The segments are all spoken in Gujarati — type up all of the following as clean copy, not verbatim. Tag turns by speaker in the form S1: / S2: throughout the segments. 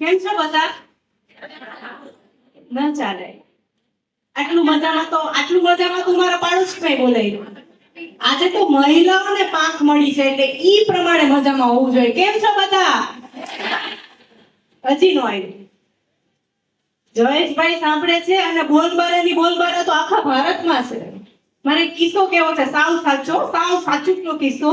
S1: કેમ છો બધા? ન ચાલે. આટલું મજામાં તો મારા પાડોશી બોલાય. આજે તો મહિલાઓને પાંખ મળી છે એટલે ઈ પ્રમાણે મજામાં હોવું જોઈએ. કેમ છો બધા? હજી નો આવી. જયેશભાઈ સાંભળે છે અને બોલબાલા તો આખા ભારતમાં છે. મારે કિસ્સો કેવો છે, સાવ સાચો કિસ્સો.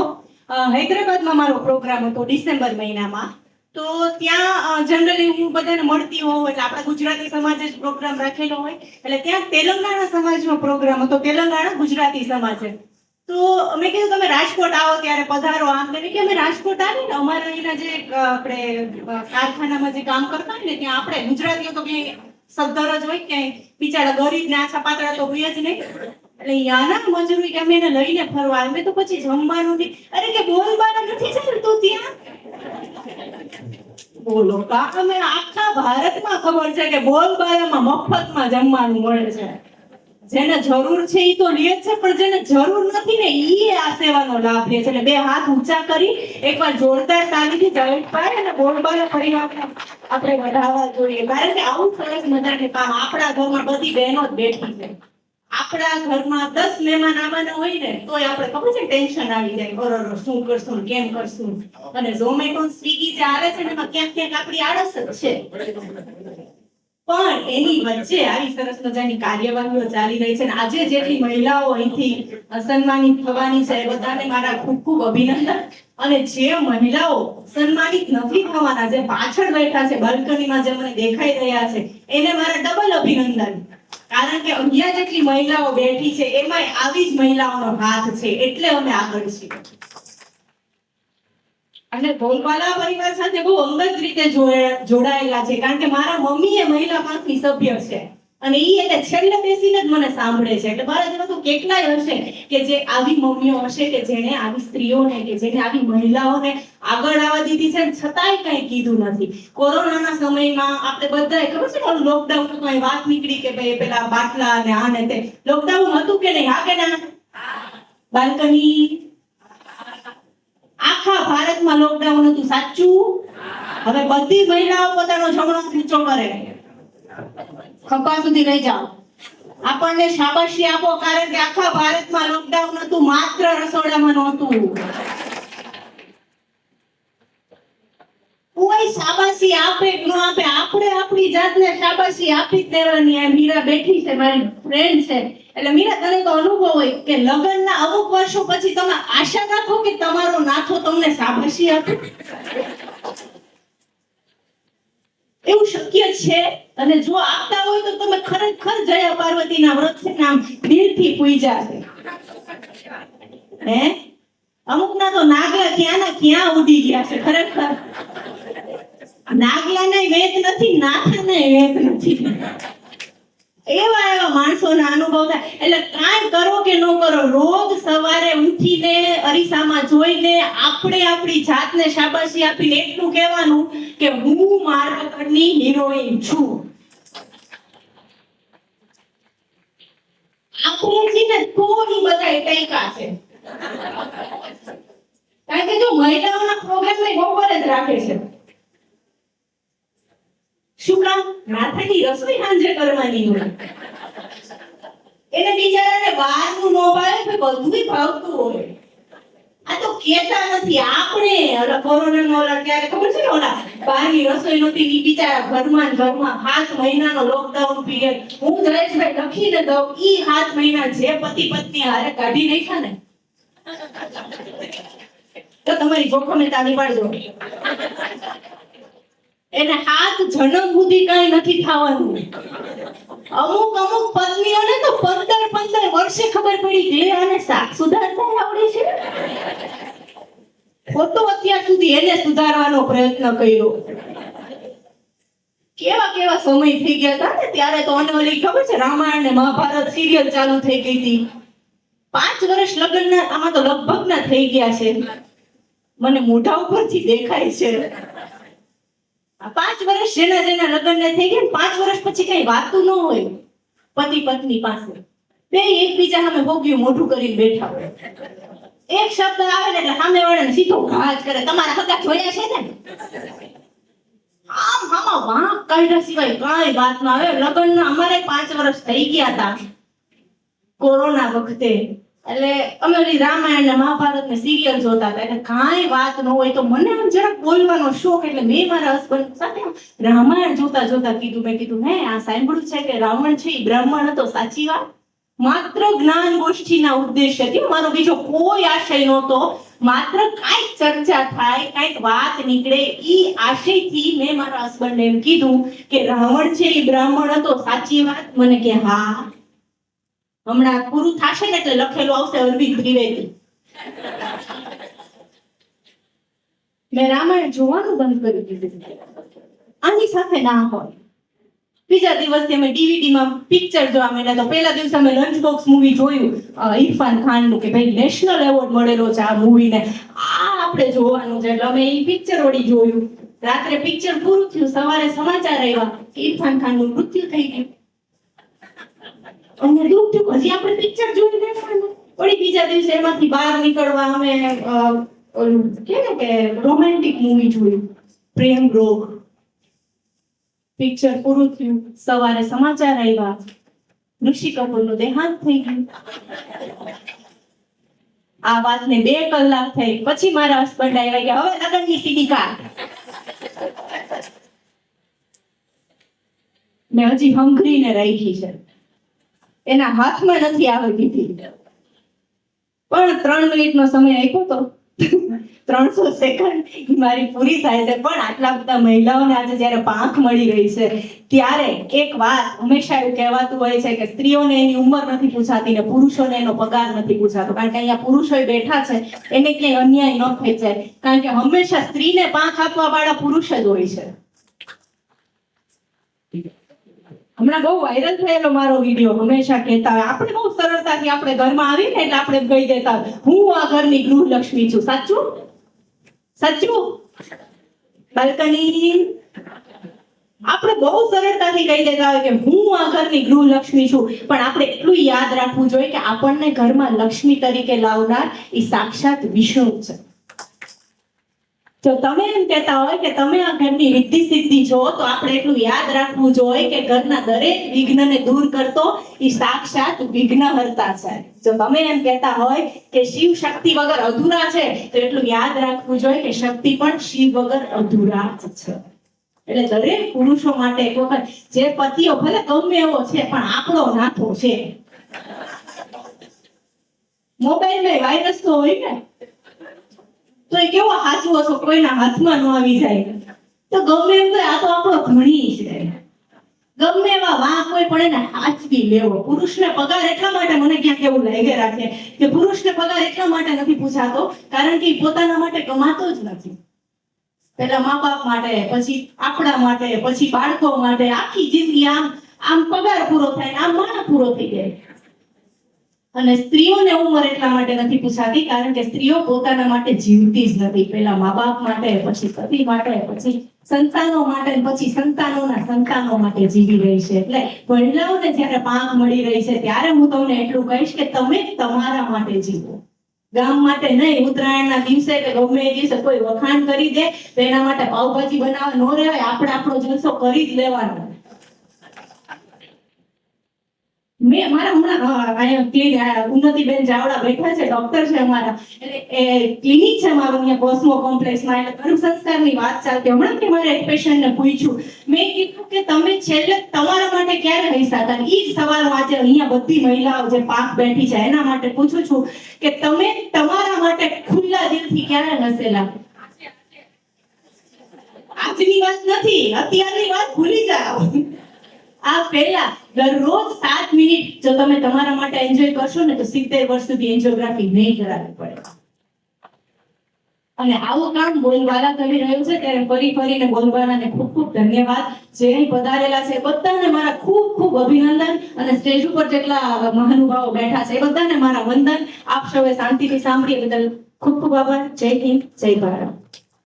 S1: હૈદરાબાદમાં મારો પ્રોગ્રામ હતો ડિસેમ્બર મહિનામાં. તો ત્યાં જનરલી હું બધાને મળતી હોઉં એટલે આપણા ગુજરાતી સમાજે જ પ્રોગ્રામ રાખેલો હોય. એટલે ત્યાં તેલંગાણા સમાજનો પ્રોગ્રામ હતો, તેલંગાણા ગુજરાતી સમાજે. તો મેં કીધું તમે રાજકોટ આવો ત્યારે પધારો. આમ કે અમે રાજકોટ આવીને અમારા અહીંના જે આપણે કારખાનામાં જે કામ કરતા હોય ને ત્યાં આપણે ગુજરાતીઓ તો ક્યાંય સદ્ધર જ હોય, ક્યાંય બિચારા ગરીબ ને આછા પાતળા તો હોય જ નહીં. એટલે યાના મજૂરી કે અમે એને લઈને ફરવા અમે તો પછી જમવાનું નહીં. અરે કે બોલબાલા નથી ચાલતું ત્યાં. બોલો અમે આખા ભારતમાં ખબર છે કે બોલબાલામાં મફતમાં જમવાનું મળે છે. જેને જરૂર છે ઈ તો લે છે, પણ જેને જરૂર નથી ને ઈ આ સેવાનો લાભ લે છે. એટલે બે હાથ ઊંચા કરી એકવાર જોરદાર તાલીથી જયેશભાઈ અને બોલબાલા પરિવારને આપણે વધારવા જોઈએ. કારણ કે આવું સરસ મજાનું કામ આપણા ઘરમાં બધી બહેનો જ બેઠી છે. આપણા ઘરમાં 10 મહેમાન આવવાના હોય ને તોય આપણે ખબર છે ટેન્શન આવી જાય, બરોબર શું કરશું કેમ કરશું. અને ઝોમેટો સ્વિગી જે આવે છે ને એમાં ક્યાંક આપણી આળસ જ છે. પણ એની વચ્ચે આવી સરસ મજાની કાર્યવાહીઓ ચાલી રહી છે અને આજે જેટલી મહિલાઓ અહીંથી સન્માનિત થવાની છે એ બધાને મારા ખૂબ ખૂબ અભિનંદન. અને જે મહિલાઓ સન્માનિત નથી થવાના, જે પાછળ બેઠા છે બાલ્કનીમાં જે મને દેખાઈ રહ્યા છે, એને મારા ડબલ અભિનંદન. કારણ કે અહીંયા જેટલી મહિલાઓ બેઠી છે એમાં આવી જ મહિલાઓનો હાથ છે એટલે અમે આગળ છીએ. અને બોલબાલા પરિવાર સાથે બહુ અંગત રીતે જોડાયેલા છે. કારણ કે મારા મમ્મી એ મહિલા પાંખની સભ્ય છે અને ઈ એટલે છેલ્લે બેસીને જ મને સાંભળે છે. એટલે મારા જેવા તો કેટલાય હશે કે જે આવી મમ્મીઓ હશે કે જેને આવી સ્ત્રીઓને કે જેને આવી મહિલાઓને આગળ આવવા દીધી છે છતાંય કંઈ કીધું નથી. કોરોનાના સમયમાં આપણે બધાએ ખબર છે ને લોકડાઉન ની વાત નીકળી કે ભાઈ પેલા બાટલા અને આ ને તે. લોકડાઉન હતું કે નહીં? હા કે ના? બાલ્કની આખા ભારતમાં લોકડાઉન હતું, સાચું? હવે બધી મહિલાઓ પોતાનો જમણો ઊંચો કરે, ખભા સુધી લઈ જાઓ. આપણને શાબાશી આપો કારણ કે આખા ભારતમાં લોકડાઉન હતું, માત્ર રસોડામાં નહોતું. કોઈ શાબાશી આપે કે ન આપે, આપણે આપણી જાતને શાબાશી આપી જ દેવાની. આ મીરા બેઠી છે, મારી ફ્રેન્ડ છે. એટલે મીરા તને તો અનુભવ હોય કે લગ્નના અમુક વર્ષો પછી તમે આશા રાખો કે તમારો નાથો તમને શાબાશી આપે. એવું શક્ય છે? અને જો આપતા હોય તો તમે ખરેખર જયા પાર્વતીના વ્રત છે નામ દિલથી પૂજા છે. હે અમુકના તો નાગલા ક્યાંના ક્યાં ઉડી ગયા છે. ખરેખર નાગલાને વેદ નથી, નાથાને વેદ નથી. એવા માણસોના અનુભવ થાય. એટલે કાંઈ કરો કે ન કરો, રોજ સવારે ઉઠીને અરીસામાં જોઈને આપણે આપણી જાતને શાબાશી આપીને એટલું કહેવાનું કે હું મારા ઘરની હિરોઈન છું. આપણે છે ને થોડી બધાય ટેકા છે. કારણ કે જો મહિલાઓના પ્રોગ્રામ બપોરે જ રાખે છે. શું કામ? રાત્રિની રસોઈ સાંજે કરવાની હોય. એને બિચારાને બહારનું નો ભાવે કે બધુંય ભાવતું હોય. આ તો કેતા નથી આપણે. ઓલા કોરોનાનો ઓલા ત્યારે ખબર છે ને ઓલા બહારની રસોઈ નહોતી, ઈ બિચારા ઘરમાં 7 મહિનાનો લોકડાઉન પીરિયડ હું જયેશભાઈ લખીને દઉં. ઈ 7 મહિના જે પતિ પત્ની હારે કાઢી નાખ્યા ને તો તમારી જોખમે તાળી પાડજો. એને 7 જન્મ સુધી કાંઈ નથી થવાનું. અમુક પત્નીઓને તો 15 વર્ષે ખબર પડી કે આને શાક સુધારતા આવડે છે. ખોટો અત્યાર સુધી એને સુધારવાનો પ્રયત્ન કર્યો. કેવા સમય થઈ ગયા હતા ને ત્યારે તો ઓલી ખબર છે રામાયણ ને મહાભારત સિરિયલ ચાલુ થઈ ગઈ હતી. 5 વર્ષ લગ્નના આમાં તો લગભગ ના થઈ ગયા છે. મને મોઢા ઉપરથી દેખાય છે. 5 વર્ષ જેના લગ્નને થઈ ગયા, 5 વર્ષ પછી કઈ વાતું ન હોય પતિ પત્ની પાસે. બે એકબીજા સામે ભોગ્યું મોઢું કરીને બેઠા હોય. એક શબ્દ આવે ને એટલે સામે વાળાને સીધો ઘા જ કરે. તમારા હગા જોયા છે ને? આમ કાઢ્યા સિવાય કાંઈ વાત ના આવે. લગ્નના અમારે 5 વર્ષ થઈ ગયા હતા કોરોના વખતે, એટલે અમે ઓલી રામાયણ ને મહાભારત ને સિરિયલ જોતા હતા, એટલે કાંઈ વાત ન હોય તો મને આમ જરાક બોલવાનો શોખ, એટલે મેં મારા હસબન્ડ સાથે રામાયણ જોતા જોતા કીધું, મેં કીધું હે આ સાંભળ્યું છે કે રાવણ છે એ બ્રાહ્મણ હતો? સાચી વાત. માત્ર જ્ઞાન ગોષ્ઠીના ઉદ્દેશ્યથી, મારો બીજો કોઈ આશય નહોતો, માત્ર કાંઈક ચર્ચા થાય, કાંઈક વાત નીકળે ઈ આશયથી મેં મારા હસબન્ડને એમ કીધું કે રાવણ છે એ બ્રાહ્મણ હતો, સાચી વાત? મને કે હા. હમણાં પૂરું થશે ને એટલે લખેલું આવશે અરવિંદ ત્રિવેદી. મેં રામાયણ જોવાનું બંધ કરી દીધું. આની સાથે ના હોય. બીજા દિવસથી અમે ડીવીડીમાં પિક્ચર જોવા માંડ્યા. તો પહેલા દિવસે અમે લંચ બોક્સ મૂવી જોયું ઇરફાન ખાનનું, કે ભાઈ નેશનલ એવોર્ડ મળેલો છે આ મૂવીને, આ આપણે જોવાનું છે. એટલે અમે એ પિક્ચર ઓડી જોયું. રાત્રે પિક્ચર પૂરું થયું, સવારે સમાચાર આવ્યા કે ઇરફાન ખાનનું મૃત્યુ થઈ ગયું. અમને દુઃખ થયું, હજી આપણે પિક્ચર જોઈ લેવાનું. વળી બીજા દિવસે એમાંથી બહાર નીકળવા અમે ઓલું કે રોમેન્ટિક મૂવી જોયું, પ્રેમ રોગ. પિક્ચર પૂરું થયું, સવારે સમાચાર આવ્યા ઋષિ કપૂરનું દેહાંત થઈ ગયું. આ વાતને 2 કલાક થઈ, પછી મારા હસબન્ડ આવ્યા કે હવે લગ્નની સીડી કાઢ. મેં હજી હંગરીને રાખી છે, એના હાથમાં નથી આવી દીધી. પણ 3 મિનિટનો સમય આપ્યો તો 300 સેકન્ડ મારી પૂરી થાય છે. પણ આટલા બધા મહિલાઓને આજે જ્યારે પાંખ મળી રહી છે, ત્યારે એક વાત હંમેશા એવું કહેવાતું હોય છે કે સ્ત્રીઓને એની ઉંમર નથી પૂછાતી ને પુરુષોને એનો પગાર નથી પૂછાતો. કારણ કે અહીંયા પુરુષો બેઠા છે, એને ક્યાંય અન્યાય ન થઈ જાય. કારણ કે હંમેશા સ્ત્રીને પાંખ આપવા વાળા પુરુષ જ હોય છે. હમણાં બહુ વાયરલ થયેલો મારો વિડીયો, હંમેશા કહેતા હોય આપણે બહુ સરળતાથી આપણે ઘરમાં આવીને એટલે આપણે કહી દેતા હું આ ઘરની ગૃહલક્ષ્મી છું. સાચું? સાચું? બાલ્કની આપણે બહુ સરળતાથી કહી દેતા હોય કે હું આ ઘરની ગૃહલક્ષ્મી છું. પણ આપણે એટલું યાદ રાખવું જોઈએ કે આપણને ઘરમાં લક્ષ્મી તરીકે લાવનાર એ સાક્ષાત વિષ્ણુ છે. જો તમે એમ કહેતા હોય કે તમે આ ઘરની રિદ્ધિ સિદ્ધિ છો, તો આપણે એટલું યાદ રાખવું જોઈએ કે ઘરના દરેક વિઘ્નને દૂર કરતો એ સાક્ષાત વિઘ્નહર્તા છે. જો તમે એમ કહેતા હોય કે શિવ શક્તિ વગર અધૂરા છે, તો એટલું યાદ રાખવું જોઈએ કે શક્તિ પણ શિવ વગર અધૂરા જ છે. એટલે દરેક પુરુષો માટે એક વખત જે પતિઓ ભલે ગમે એવો છે પણ આપણો નાથો છે. મોબાઈલમાં વાયરસ તો હોય ને, તો એ કેવો સાચું હશો, કોઈના હાથમાં ન આવી જાય તો ગમે એમ તો આ તો આપણો ધણી છે. ગમે એવા વાંક કોઈ પણ એને સાચવી લેવો. પુરુષને પગાર એટલા માટે મને ક્યાંક એવું લાગે રાખે કે પુરુષને પગાર એટલા માટે નથી પૂછાતો કારણ કે પોતાના માટે કમાતો જ નથી. પેલા મા બાપ માટે, પછી આપણા માટે, પછી બાળકો માટે, આખી જિંદગી આમ પગાર પૂરો થાય, આમ માણા પૂરો થઈ જાય. અને સ્ત્રીઓને ઉંમર એટલા માટે નથી પૂછાતી કારણ કે સ્ત્રીઓ પોતાના માટે જીવતી જ નથી. પહેલા મા બાપ માટે, પછી પતિ માટે, પછી સંતાનો માટે, પછી સંતાનોના સંતાનો માટે જીવી રહી છે. એટલે મહિલાઓને જ્યારે પાંખ મળી રહી છે ત્યારે હું તમને એટલું કહીશ કે તમે તમારા માટે જીવો, ગામ માટે નહીં. ઉત્તરાયણના દિવસે કે ગમે એ દિવસે કોઈ વખાણ કરી દે તો એના માટે પાવભાજી બનાવવા ન રહેવાય. આપણે આપણો જલસો કરી જ લેવાનો. મેં મારા હમણાં અહીંયા ઉન્નતિબેન ચાવડા બેઠા છે, ડોક્ટર છે અમારા, એટલે એ ક્લિનિક છે મારું અહીંયા કોસ્મો કોમ્પ્લેક્સમાં, એટલે ગર્ભ સંસ્કારની વાત ચાલતી. હમણાં કે મારે એક પેશન્ટને પૂછ્યું, મેં કીધું કે તમે છેલ્લે તમારા માટે ક્યારે હૈસા હતા? એ જ સવાલ આજે અહીંયા બધી મહિલાઓ જે પાંખ બેઠી છે એના માટે પૂછું છું કે તમે તમારા માટે ખુલ્લા દિલથી ક્યારે હસેલા? આજની વાત નથી, અત્યારની વાત ભૂલી જાઓ. આ પહેલા દરરોજ 7 મિનિટ જો તમે તમારા માટે એન્જોય કરશો ને તો 70 વર્ષ સુધી એન્જિયોગ્રાફી નહીં કરાવવી પડે. અને આવું કામ બોલવાલા કરી રહ્યું છે ત્યારે ફરી ફરીને બોલવાલાને ખૂબ ખૂબ ધન્યવાદ. જે અહીં પધારેલા છે બધાને મારા ખૂબ ખૂબ અભિનંદન. અને સ્ટેજ ઉપર જેટલા મહાનુભાવો બેઠા છે એ બધાને મારા વંદન. આપ સૌએ શાંતિથી સાંભળી બદલ ખૂબ ખૂબ આભાર. જય હિન્દ, જય ભારત.